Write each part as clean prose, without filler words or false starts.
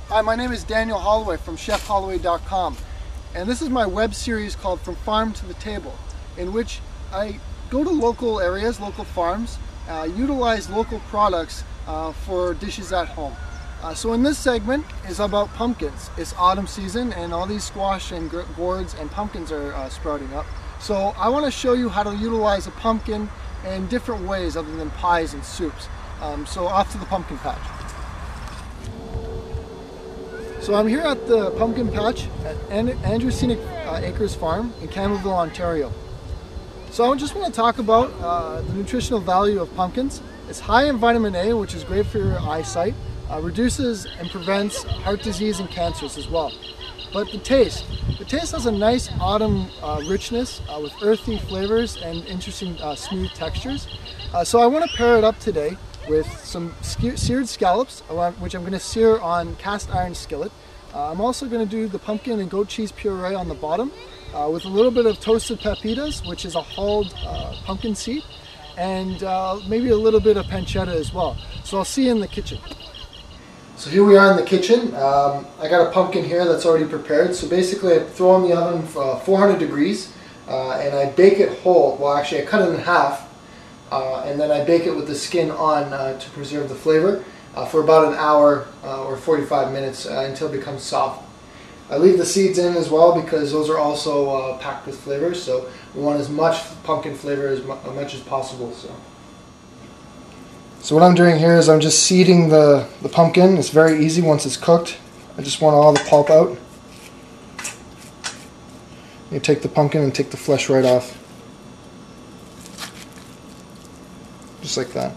Hi, my name is Daniel Holloway from ChefHolloway.com, and this is my web series called From Farm to the Table, in which I go to local areas, local farms, utilize local products for dishes at home. So in this segment is about pumpkins. It's autumn season and all these squash and gourds and pumpkins are sprouting up. So I want to show you how to utilize a pumpkin in different ways other than pies and soups. So off to the pumpkin patch. So I'm here at the pumpkin patch at Andrew Scenic Acres Farm in Campbellville, Ontario. So I just want to talk about the nutritional value of pumpkins. It's high in vitamin A, which is great for your eyesight, reduces and prevents heart disease and cancers as well. But the taste has a nice autumn richness with earthy flavors and interesting smooth textures. So I want to pair it up today with some seared scallops, which I'm going to sear on cast iron skillet. I'm also going to do the pumpkin and goat cheese puree on the bottom with a little bit of toasted pepitas, which is a hulled pumpkin seed, and maybe a little bit of pancetta as well. So I'll see you in the kitchen. So here we are in the kitchen. I got a pumpkin here that's already prepared. So basically I throw in the oven for 400 degrees and I bake it whole. Well, actually I cut it in half. And then I bake it with the skin on to preserve the flavor for about an hour or 45 minutes until it becomes soft. I leave the seeds in as well because those are also packed with flavors, so we want as much pumpkin flavor as much as possible. So what I'm doing here is I'm just seeding the pumpkin. It's very easy once it's cooked. I just want all the pulp out. You take the pumpkin and take the flesh right off. Just like that.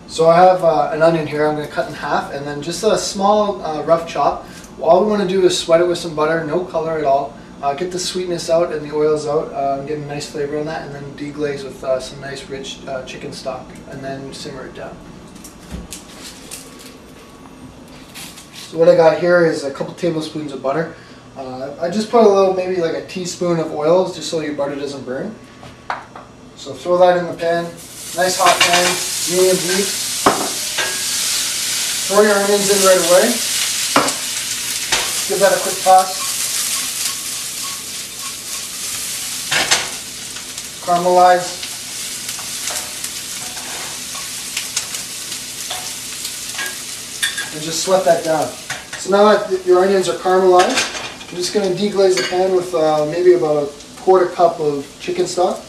So I have an onion here I'm going to cut in half, and then just a small rough chop. All we want to do is sweat it with some butter, no color at all. Get the sweetness out and the oils out, get a nice flavor on that, and then deglaze with some nice rich chicken stock, and then simmer it down. So what I got here is a couple tablespoons of butter. I just put a little, maybe like a teaspoon of oils, just so your butter doesn't burn. So throw that in the pan, nice hot pan, medium heat. Throw your onions in right away. Give that a quick toss. Caramelize. And just sweat that down. So now that your onions are caramelized, I'm just going to deglaze the pan with maybe about a quarter cup of chicken stock.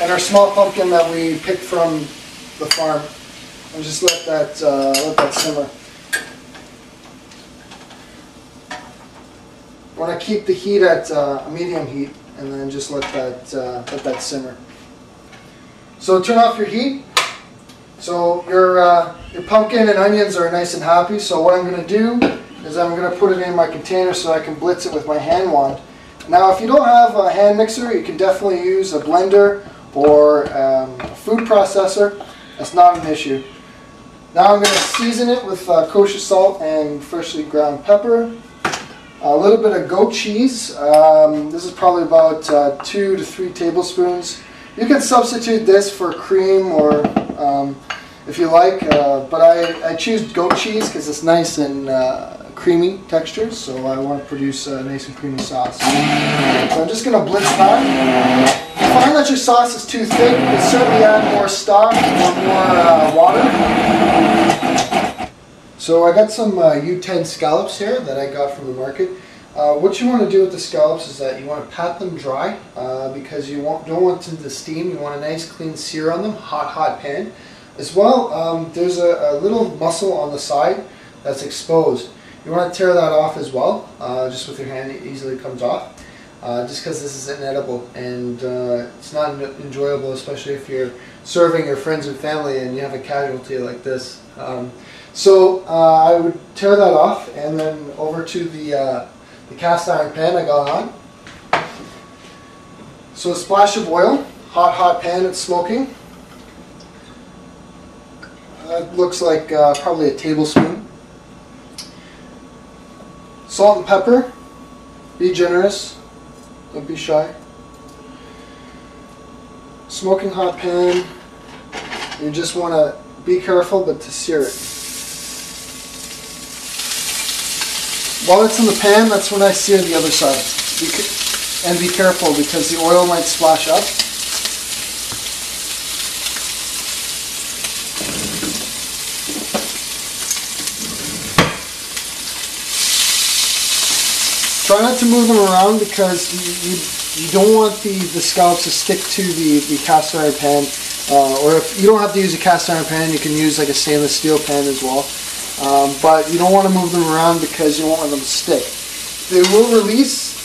And our small pumpkin that we picked from the farm, and just let that simmer. I want to keep the heat at a medium heat, and then just let that simmer. So turn off your heat. So your pumpkin and onions are nice and happy. So what I'm going to do is I'm going to put it in my container so I can blitz it with my hand wand. Now, if you don't have a hand mixer, you can definitely use a blender or a food processor. That's not an issue. Now I'm going to season it with kosher salt and freshly ground pepper. A little bit of goat cheese. This is probably about 2 to 3 tablespoons. You can substitute this for cream or if you like, but I choose goat cheese because it's nice and creamy texture, so I want to produce a nice and creamy sauce. So I'm just going to blitz that. If you find that your sauce is too thick, you can certainly add more stock or more water. So I got some U-10 scallops here that I got from the market. What you want to do with the scallops is that you want to pat them dry because you don't want them to steam. You want a nice clean sear on them, hot pan. As well, there's a little muscle on the side that's exposed. You want to tear that off as well, just with your hand. It easily comes off. Just because this is inedible and it's not enjoyable, especially if you're serving your friends and family and you have a casualty like this. So I would tear that off, and then over to the cast iron pan I got on. So a splash of oil, hot pan, it's smoking. That looks like probably a tablespoon. Salt and pepper, be generous. Don't be shy. Smoking hot pan, You just want to be careful, but to sear it. While it's in the pan, that's when I sear the other side. And be careful because the oil might splash up. Try not to move them around because you don't want the scallops to stick to the cast iron pan. Or if you don't have to use a cast iron pan, you can use like a stainless steel pan as well. But you don't want to move them around because you don't want them to stick. They will release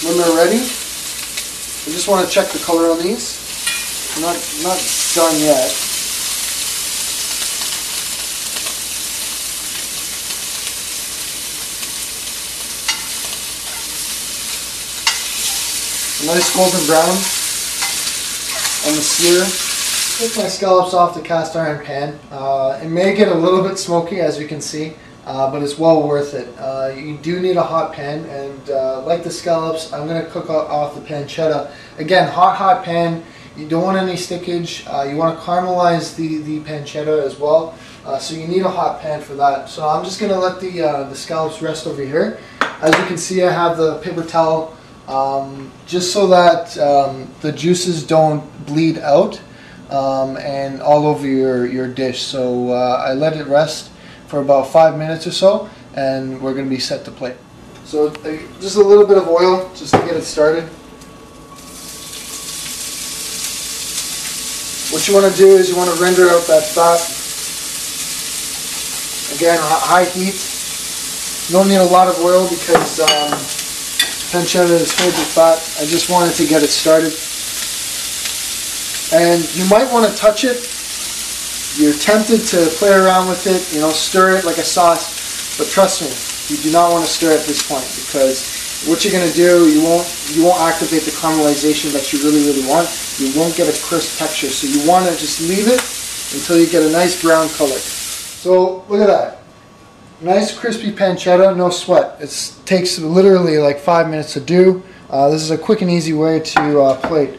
when they're ready. I just want to check the color on these. Not done yet. A nice golden brown on the sear. Take my scallops off the cast iron pan. It may get a little bit smoky, as you can see, but it's well worth it. You do need a hot pan, and like the scallops, I'm going to cook off the pancetta. Again, hot pan. You don't want any stickage. You want to caramelize the pancetta as well, so you need a hot pan for that. So I'm just going to let the scallops rest over here. As you can see, I have the paper towel just so that the juices don't bleed out and all over your dish. So I let it rest for about 5 minutes or so, and we're going to be set to plate. So just a little bit of oil just to get it started. What you want to do is you want to render out that fat. Again, high heat. You don't need a lot of oil because pancetta is filled with fat. I just wanted to get it started. And you might want to touch it. You're tempted to play around with it, you know, stir it like a sauce, but trust me, you do not want to stir at this point because what you're going to do, you won't activate the caramelization that you really want. You won't get a crisp texture, so you want to just leave it until you get a nice brown color. So look at that. Nice crispy pancetta, no sweat. It takes literally like 5 minutes to do. This is a quick and easy way to plate.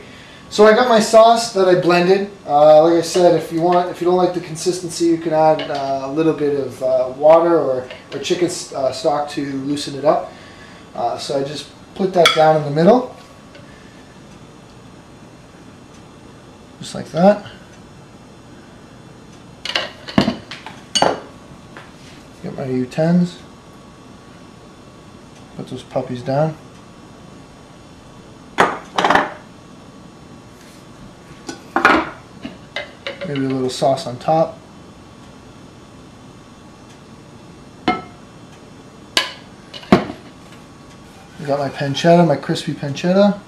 So I got my sauce that I blended. Like I said, if you don't like the consistency, you can add a little bit of water or chicken stock to loosen it up. So I just put that down in the middle, just like that. Get my U-10s. Put those puppies down. Maybe a little sauce on top. I got my pancetta, my crispy pancetta.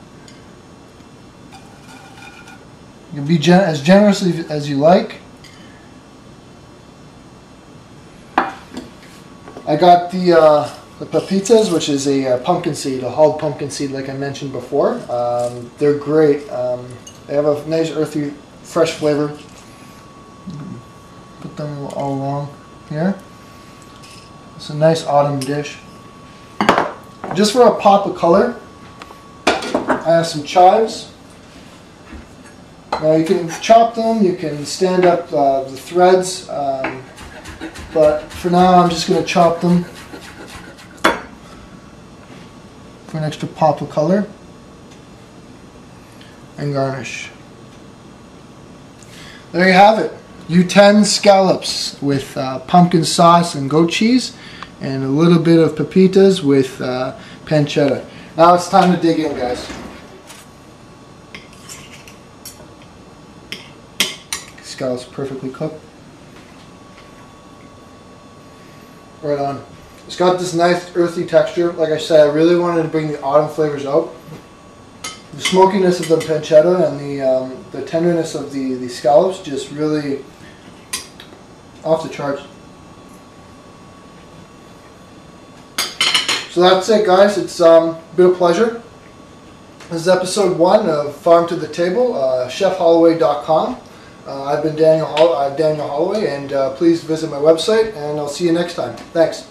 You can be as generous as you like. I got the Pepitas, which is a pumpkin seed, a hulled pumpkin seed like I mentioned before. They're great. They have a nice earthy, fresh flavor. Put them all along here. It's a nice autumn dish. Just for a pop of color, I have some chives. Now you can chop them, you can stand up the threads, but for now I'm just going to chop them for an extra pop of color and garnish. There you have it. U-10 scallops with pumpkin sauce and goat cheese, and a little bit of pepitas with pancetta. Now it's time to dig in, guys. Scallops perfectly cooked. Right on. It's got this nice earthy texture. Like I said, I really wanted to bring the autumn flavors out. The smokiness of the pancetta and the tenderness of the scallops just really off the charts. So that's it, guys. It's been a pleasure. This is episode 1 of Farm to the Table, chefholloway.com. I've been Daniel Holloway, and please visit my website, and I'll see you next time. Thanks.